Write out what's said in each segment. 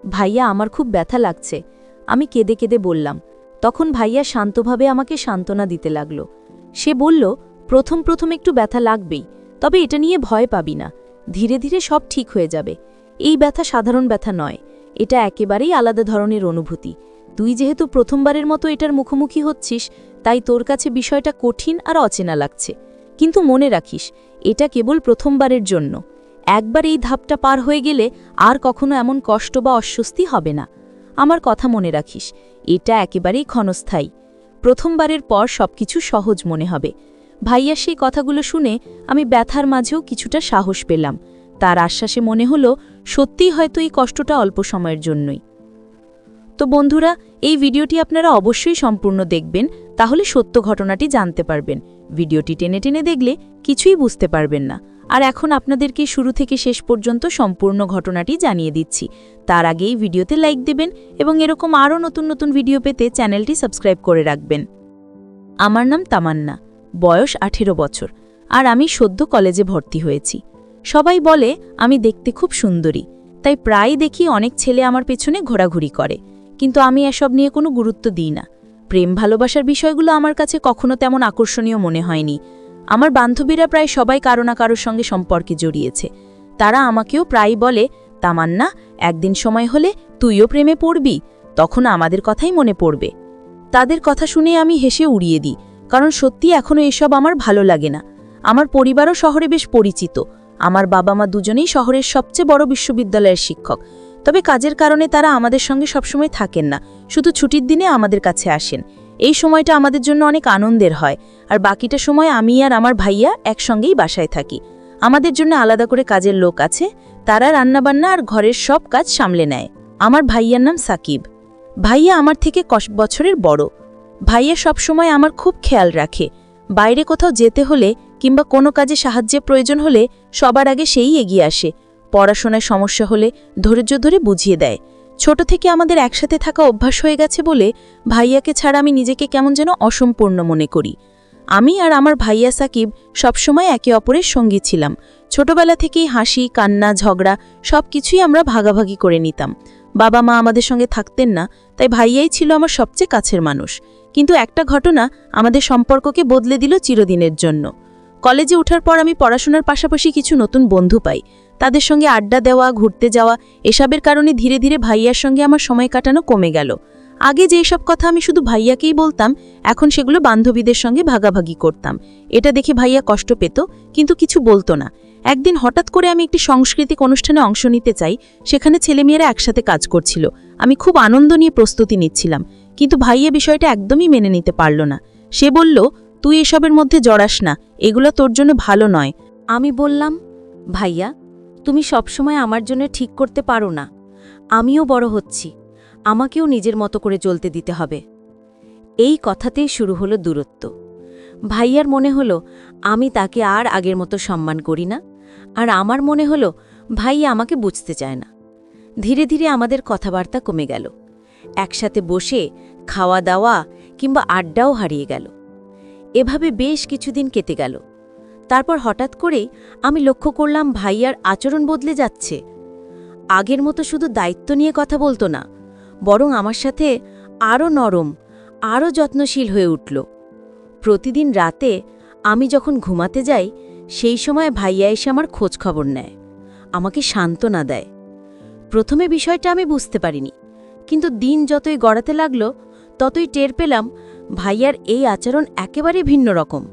ভাইয়া আমার খুব ব্যথা লাগছে। আমি কেঁদে কেঁদে বললাম। তখন ভাইয়া শান্তভাবে আমাকে সান্ত্বনা দিতে লাগল। সে বলল, প্রথম প্রথম একটু ব্যথা লাগবেই, তবে এটা নিয়ে ভয় পাবি না, ধীরে ধীরে সব ঠিক হয়ে যাবে। এই ব্যথা সাধারণ ব্যথা নয়, এটা একেবারেই আলাদা ধরনের অনুভূতি। তুই যেহেতু প্রথমবারের মতো এটার মুখোমুখি হচ্ছিস, তাই তোর কাছে বিষয়টা কঠিন আর অচেনা লাগছে। কিন্তু মনে রাখিস, এটা কেবল প্রথমবারের জন্য। একবার এই ধাপটা পার হয়ে গেলে আর কখনো এমন কষ্ট বা অস্বস্তি হবে না। আমার কথা মনে রাখিস, এটা একেবারেই ক্ষণস্থায়ী। প্রথমবারের পর সবকিছু সহজ মনে হবে। ভাইয়া সেই কথাগুলো শুনে আমি ব্যথার মাঝেও কিছুটা সাহস পেলাম। তার আশ্বাসে মনে হলো সত্যিই হয়তো এই কষ্টটা অল্প সময়ের জন্যই। তো বন্ধুরা, এই ভিডিওটি আপনারা অবশ্যই সম্পূর্ণ দেখবেন, তাহলে সত্য ঘটনাটি জানতে পারবেন। ভিডিওটি টেনে টেনে দেখলে কিছুই বুঝতে পারবেন না। আর এখন আপনাদেরকে শুরু থেকে শেষ পর্যন্ত সম্পূর্ণ ঘটনাটি জানিয়ে দিচ্ছি। তার আগেই ভিডিওতে লাইক দেবেন এবং এরকম আরও নতুন নতুন ভিডিও পেতে চ্যানেলটি সাবস্ক্রাইব করে রাখবেন। আমার নাম তামান্না, বয়স 18 বছর, আর আমি সদ্য কলেজে ভর্তি হয়েছি। সবাই বলে আমি দেখতে খুব সুন্দরী, তাই প্রায় দেখি অনেক ছেলে আমার পেছনে ঘোরাঘুরি করে, কিন্তু আমি এসব নিয়ে কোনো গুরুত্ব দিই না। প্রেম ভালোবাসার বিষয়গুলো আমার কাছে কখনো তেমন আকর্ষণীয় মনে হয়নি। আমার বান্ধবীরা প্রায় সবাই কারো না কারোর সঙ্গে সম্পর্কে জড়িয়েছে। তারা আমাকেও প্রায় বলে, তামান্না, একদিন সময় হলে তুইও প্রেমে পড়বি, তখন আমাদের কথাই মনে পড়বে। তাদের কথা শুনে আমি হেসে উড়িয়ে দিই, কারণ সত্যি এখনও এসব আমার ভালো লাগে না। আমার পরিবারও শহরে বেশ পরিচিত। আমার বাবা মা দুজনেই শহরের সবচেয়ে বড় বিশ্ববিদ্যালয়ের শিক্ষক। তবে কাজের কারণে তারা আমাদের সঙ্গে সবসময় থাকেন না, শুধু ছুটির দিনে আমাদের কাছে আসেন। এই সময়টা আমাদের জন্য অনেক আনন্দের হয়, আর বাকিটা সময় আমি আর আমার ভাইয়া একসঙ্গেই বাসায় থাকি। আমাদের জন্য আলাদা করে কাজের লোক আছে, তারা রান্নাবান্না আর ঘরের সব কাজ সামলে নেয়। আমার ভাইয়ার নাম সাকিব। ভাইয়া আমার থেকে 10 বছরের বড়। ভাইয়া সবসময় আমার খুব খেয়াল রাখে। বাইরে কোথাও যেতে হলে কিংবা কোনো কাজে সাহায্যের প্রয়োজন হলে সবার আগে সেই এগিয়ে আসে। পড়াশোনায় সমস্যা হলে ধৈর্য ধরে বুঝিয়ে দেয়। ছোট থেকে আমাদের একসাথে থাকা অভ্যাস হয়ে গেছে বলে ভাইয়াকে ছাড়া আমি নিজেকে কেমন যেন অসম্পূর্ণ মনে করি। আমি আর আমার ভাইয়া সাকিব সবসময় একে অপরের সঙ্গী ছিলাম। ছোটবেলা থেকেই হাসি, কান্না, ঝগড়া সব কিছুই আমরা ভাগাভাগি করে নিতাম। বাবা মা আমাদের সঙ্গে থাকতেন না, তাই ভাইয়াই ছিল আমার সবচেয়ে কাছের মানুষ। কিন্তু একটা ঘটনা আমাদের সম্পর্ককে বদলে দিল চিরদিনের জন্য। কলেজে ওঠার পর আমি পড়াশোনার পাশাপাশি কিছু নতুন বন্ধু পাই। তাদের সঙ্গে আড্ডা দেওয়া, ঘুরতে যাওয়া, এসবের কারণে ধীরে ধীরে ভাইয়ার সঙ্গে আমার সময় কাটানো কমে গেল। আগে যে সব কথা আমি শুধু ভাইয়াকেই বলতাম, এখন সেগুলো বান্ধবীদের সঙ্গে ভাগাভাগি করতাম। এটা দেখে ভাইয়া কষ্ট পেত, কিন্তু কিছু বলতো না। একদিন হঠাৎ করে আমি একটি সাংস্কৃতিক অনুষ্ঠানে অংশ নিতে চাই। সেখানে ছেলেমেয়েরা একসাথে কাজ করছিল। আমি খুব আনন্দ নিয়ে প্রস্তুতি নিচ্ছিলাম, কিন্তু ভাইয়া বিষয়টা একদমই মেনে নিতে পারল না। সে বলল, তুই এসবের মধ্যে জড়াস না, এগুলো তোর জন্য ভালো নয়। আমি বললাম, ভাইয়া, তুমি সবসময় আমার জন্য ঠিক করতে পারো না। আমিও বড় হচ্ছি, আমাকেও নিজের মতো করে চলতে দিতে হবে। এই কথাতেই শুরু হলো দূরত্ব। ভাইয়ার মনে হলো আমি তাকে আর আগের মতো সম্মান করি না, আর আমার মনে হলো ভাইয়া আমাকে বুঝতে চায় না। ধীরে ধীরে আমাদের কথাবার্তা কমে গেল। একসাথে বসে খাওয়া দাওয়া কিংবা আড্ডাও হারিয়ে গেল। এভাবে বেশ কিছুদিন কেটে গেল। তারপর হঠাৎ করেই আমি লক্ষ্য করলাম ভাইয়ার আচরণ বদলে যাচ্ছে। আগের মতো শুধু দায়িত্ব নিয়ে কথা বলতো না, বরং আমার সাথে আরও নরম, আরও যত্নশীল হয়ে উঠল। প্রতিদিন রাতে আমি যখন ঘুমাতে যাই, সেই সময় ভাইয়া এসে আমার খোঁজ খবর নেয়, আমাকে সান্ত্বনা দেয়। প্রথমে বিষয়টা আমি বুঝতে পারিনি, কিন্তু দিন যতই গড়াতে লাগলো ততই টের পেলাম ভাইয়ার এই আচরণ একেবারে ভিন্ন রকম।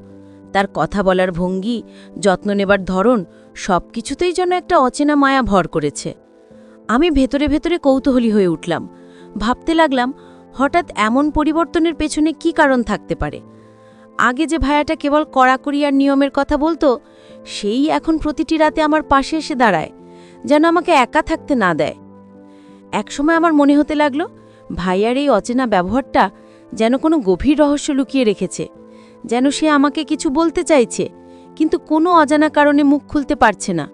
তার কথা বলার ভঙ্গি, যত্ন নেবার ধরন, সব কিছুতেই যেন একটা অচেনা মায়া ভর করেছে। আমি ভেতরে ভেতরে কৌতূহলী হয়ে উঠলাম। ভাবতে লাগলাম, হঠাৎ এমন পরিবর্তনের পেছনে কি কারণ থাকতে পারে। আগে যে ভাইয়াটা কেবল কড়াকড়ি আর নিয়মের কথা বলতো, সেই এখন প্রতিটি রাতে আমার পাশে এসে দাঁড়ায়, যেন আমাকে একা থাকতে না দেয়। একসময় আমার মনে হতে লাগলো, ভাইয়ার এই অচেনা ব্যবহারটা যেন কোনো গভীর রহস্য লুকিয়ে রেখেছে, যেন সে আমাকে কিছু বলতে চাইছে, কিন্তু কোনো অজানা কারণে মুখ খুলতে পারছে না।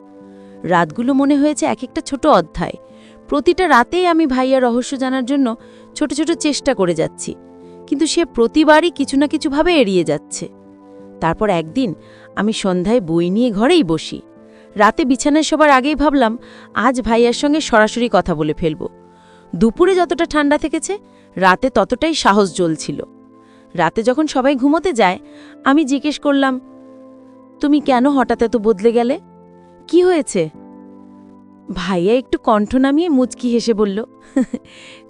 রাতগুলো মনে হয়েছে এক একটা ছোট অধ্যায়। প্রতিটা রাতেই আমি ভাইয়ার রহস্য জানার জন্য ছোট ছোট চেষ্টা করে যাচ্ছি, কিন্তু সে প্রতিবারই কিছু না কিছুভাবে এড়িয়ে যাচ্ছে। তারপর একদিন আমি সন্ধ্যায় বই নিয়ে ঘরেই বসি। রাতে বিছানায় শোবার আগেই ভাবলাম, আজ ভাইয়ার সঙ্গে সরাসরি কথা বলে ফেলব। দুপুরে যতটা ঠান্ডা থেকেছে রাতে ততটাই সাহস জ্বলছিল। রাতে যখন সবাই ঘুমোতে যায় আমি জিজ্ঞেস করলাম, তুমি কেন হঠাৎ এত বদলে গেলে? কি হয়েছে? ভাইয়া একটু কণ্ঠ নামিয়ে মুচকি হেসে বলল,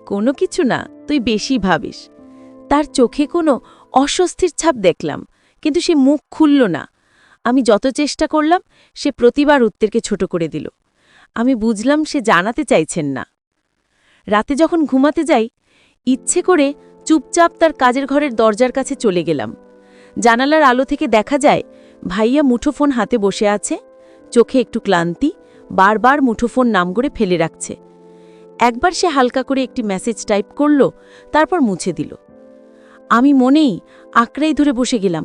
কোনো কিছু না, তুই বেশি ভাবিস। তার চোখে কোনো অস্বস্তির ছাপ দেখলাম, কিন্তু সে মুখ খুলল না। আমি যত চেষ্টা করলাম সে প্রতিবার উত্তরকে ছোট করে দিল। আমি বুঝলাম সে জানাতে চাইছেন না। রাতে যখন ঘুমাতে যাই ইচ্ছে করে চুপচাপ তার কাজের ঘরের দরজার কাছে চলে গেলাম। জানালার আলো থেকে দেখা যায় ভাইয়া মুঠোফোন হাতে বসে আছে, চোখে একটু ক্লান্তি, বারবার মুঠোফোন নাম করে ফেলে রাখছে। একবার সে হালকা করে একটি মেসেজ টাইপ করল, তারপর মুছে দিল। আমি মনেই আঁকড়াই ধরে বসে গেলাম।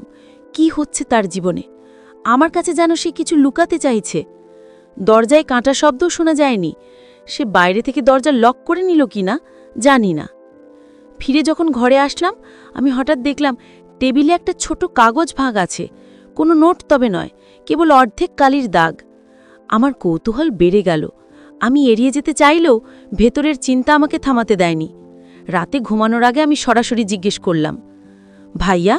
কি হচ্ছে তার জীবনে? আমার কাছে যেন সে কিছু লুকাতে চাইছে। দরজায় কাঁটা শব্দও শোনা যায়নি। সে বাইরে থেকে দরজা লক করে নিল কিনা জানি না। ফিরে যখন ঘরে আসলাম আমি হঠাৎ দেখলাম টেবিলে একটা ছোট কাগজ ভাগ আছে। কোনো নোট তবে নয়, কেবল অর্ধেক কালির দাগ। আমার কৌতূহল বেড়ে গেল। আমি এড়িয়ে যেতে চাইলেও ভেতরের চিন্তা আমাকে থামাতে দেয়নি। রাতে ঘুমানোর আগে আমি সরাসরি জিজ্ঞেস করলাম, ভাইয়া,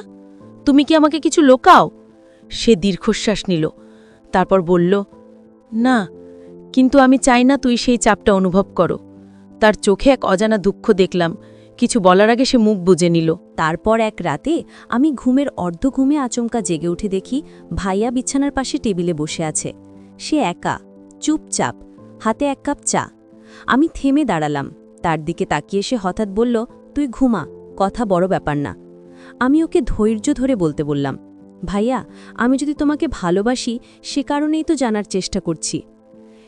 তুমি কি আমাকে কিছু লোকাও? সে দীর্ঘশ্বাস নিল, তারপর বলল, না, কিন্তু আমি চাই না তুই সেই চাপটা অনুভব করো। তার চোখে এক অজানা দুঃখ দেখলাম। কিছু বলার আগে সে মুখ বুজে নিল। তারপর এক রাতে আমি ঘুমের অর্ধ ঘুমে আচমকা জেগে উঠে দেখি ভাইয়া বিছানার পাশে টেবিলে বসে আছে। সে একা, চুপচাপ, হাতে এক কাপ চা। আমি থেমে দাঁড়ালাম। তার দিকে তাকিয়ে সে হঠাৎ বলল, তুই ঘুমা, কথা বড় ব্যাপার না। আমি ওকে ধৈর্য ধরে বলতে বললাম, ভাইয়া, আমি যদি তোমাকে ভালোবাসি সে কারণেই তো জানার চেষ্টা করছি।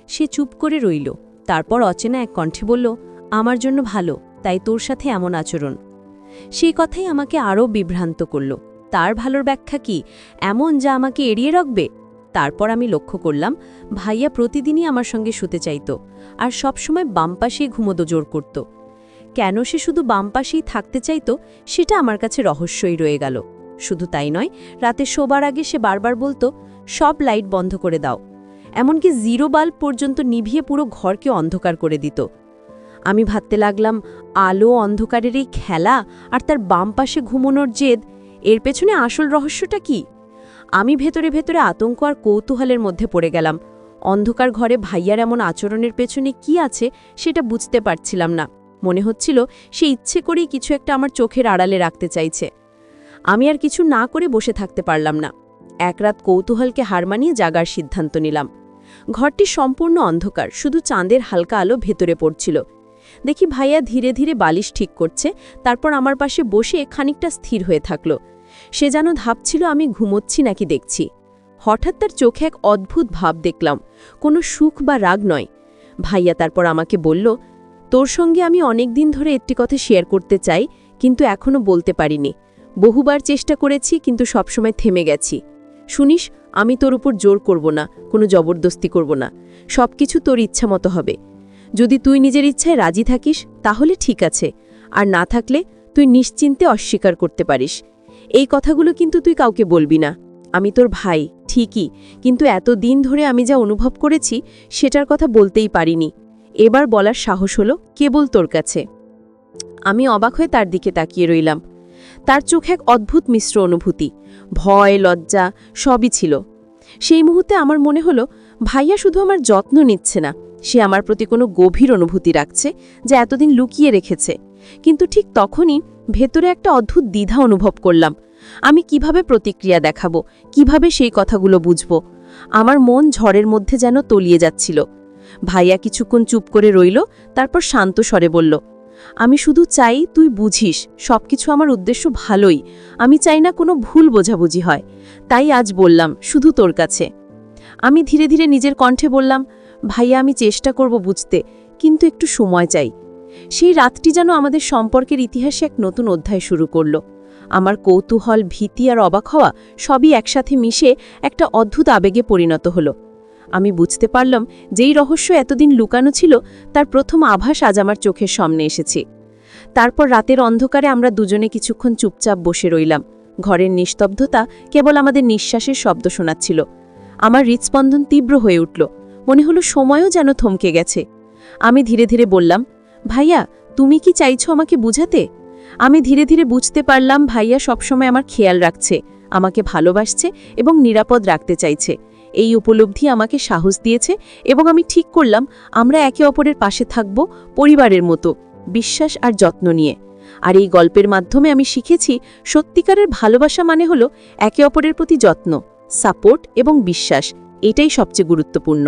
সে চুপ করে রইল। তারপর অচেনা এক কণ্ঠে বলল, আমার জন্য ভালো, তাই তোর সাথে এমন আচরণ। সেই কথাই আমাকে আরও বিভ্রান্ত করল। তার ভালোর ব্যাখ্যা কি এমন যা আমাকে এড়িয়ে রাখবে? তারপর আমি লক্ষ্য করলাম ভাইয়া প্রতিদিনই আমার সঙ্গে শুতে চাইত, আর সবসময় বাম পাশেই ঘুমোতে জোর করত। কেন সে শুধু বাম পাশেই থাকতে চাইত সেটা আমার কাছে রহস্যই রয়ে গেল। শুধু তাই নয়, রাতে শোবার আগে সে বারবার বলতো, সব লাইট বন্ধ করে দাও। এমনকি জিরো বাল্ব পর্যন্ত নিভিয়ে পুরো ঘরকে অন্ধকার করে দিত। আমি ভাবতে লাগলাম, আলো অন্ধকারের এই খেলা আর তার বাম পাশে ঘুমানোর জেদ, এর পেছনে আসল রহস্যটা কি? আমি ভেতরে ভেতরে আতঙ্ক আর কৌতূহলের মধ্যে পড়ে গেলাম। অন্ধকার ঘরে ভাইয়ার এমন আচরণের পেছনে কি আছে সেটা বুঝতে পারছিলাম না। মনে হচ্ছিল সে ইচ্ছে করেই কিছু একটা আমার চোখের আড়ালে রাখতে চাইছে। আমি আর কিছু না করে বসে থাকতে পারলাম না। এক রাত কৌতূহলকে হার মানিয়ে জাগার সিদ্ধান্ত নিলাম। ঘরটি সম্পূর্ণ অন্ধকার, শুধু চাঁদের হালকা আলো ভেতরে পড়ছিল। দেখি ভাইয়া ধীরে ধীরে বালিশ ঠিক করছে, তারপর আমার পাশে বসে খানিকটা স্থির হয়ে থাকল। সে যেন ভাবছিল আমি ঘুমোচ্ছি নাকি দেখছি। হঠাৎ তার চোখে এক অদ্ভুত ভাব দেখলাম, কোনো সুখ বা রাগ নয়। ভাইয়া তারপর আমাকে বলল, তোর সঙ্গে আমি অনেক দিন ধরে একটি কথা শেয়ার করতে চাই, কিন্তু এখনো বলতে পারিনি। বহুবার চেষ্টা করেছি, কিন্তু সবসময় থেমে গেছি। শুনিস, আমি তোর উপর জোর করব না, কোনো জবরদস্তি করব না। সবকিছু তোর ইচ্ছা মতো হবে। যদি তুই নিজের ইচ্ছায় রাজি থাকিস তাহলে ঠিক আছে, আর না থাকলে তুই নিশ্চিন্তে অস্বীকার করতে পারিস। এই কথাগুলো কিন্তু তুই কাউকে বলবি না। আমি তোর ভাই ঠিকই, কিন্তু এত দিন ধরে আমি যা অনুভব করেছি সেটার কথা বলতেই পারিনি। এবার বলার সাহস হলো কেবল তোর কাছে। আমি অবাক হয়ে তার দিকে তাকিয়ে রইলাম। তার চোখে এক অদ্ভুত মিশ্র অনুভূতি, ভয়, লজ্জা সবই ছিল। সেই মুহূর্তে আমার মনে হলো ভাইয়া শুধু আমার যত্ন নিচ্ছে না, সে আমার প্রতি কোনো গভীর অনুভূতি রাখছে যা এতদিন লুকিয়ে রেখেছে। কিন্তু ঠিক তখনই ভেতরে একটা অদ্ভুত দ্বিধা অনুভব করলাম। আমি কিভাবে প্রতিক্রিয়া দেখাবো, কিভাবে সেই কথাগুলো বুঝব? আমার মন ঝড়ের মধ্যে যেন তলিয়ে যাচ্ছিল। ভাইয়া কিছুক্ষণ চুপ করে রইল, তারপর শান্ত স্বরে বলল, আমি শুধু চাই তুই বুঝিস সবকিছু আমার উদ্দেশ্য ভালোই। আমি চাই না কোনো ভুল বোঝাবুঝি হয়। তাই আজ বললাম শুধু তোর কাছে। আমি ধীরে ধীরে নিজের কণ্ঠে বললাম, ভাইয়া, আমি চেষ্টা করব বুঝতে, কিন্তু একটু সময় চাই। সেই রাতটি যেন আমাদের সম্পর্কের ইতিহাসে এক নতুন অধ্যায় শুরু করল। আমার কৌতূহল, ভীতি আর অবাক হওয়া সবই একসাথে মিশে একটা অদ্ভুত আবেগে পরিণত হলো। আমি বুঝতে পারলাম যেই রহস্য এতদিন লুকানো ছিল তার প্রথম আভাস আজ আমার চোখের সামনে এসেছে। তারপর রাতের অন্ধকারে আমরা দুজনে কিছুক্ষণ চুপচাপ বসে রইলাম। ঘরের নিস্তব্ধতা কেবল আমাদের নিঃশ্বাসের শব্দ শোনাচ্ছিল। আমার হৃৎস্পন্দন তীব্র হয়ে উঠল, মনে হলো সময়ও যেন থমকে গেছে। আমি ধীরে ধীরে বললাম, ভাইয়া তুমি কি চাইছো আমাকে বুঝাতে? আমি ধীরে ধীরে বুঝতে পারলাম ভাইয়া সবসময় আমার খেয়াল রাখছে, আমাকে ভালোবাসছে এবং নিরাপদ রাখতে চাইছে। এই উপলব্ধি আমাকে সাহস দিয়েছে এবং আমি ঠিক করলাম আমরা একে অপরের পাশে থাকব, পরিবারের মতো, বিশ্বাস আর যত্ন নিয়ে। আর এই গল্পের মাধ্যমে আমি শিখেছি সত্যিকারের ভালোবাসা মানে হলো একে অপরের প্রতি যত্ন, সাপোর্ট এবং বিশ্বাস। এটাই সবচেয়ে গুরুত্বপূর্ণ।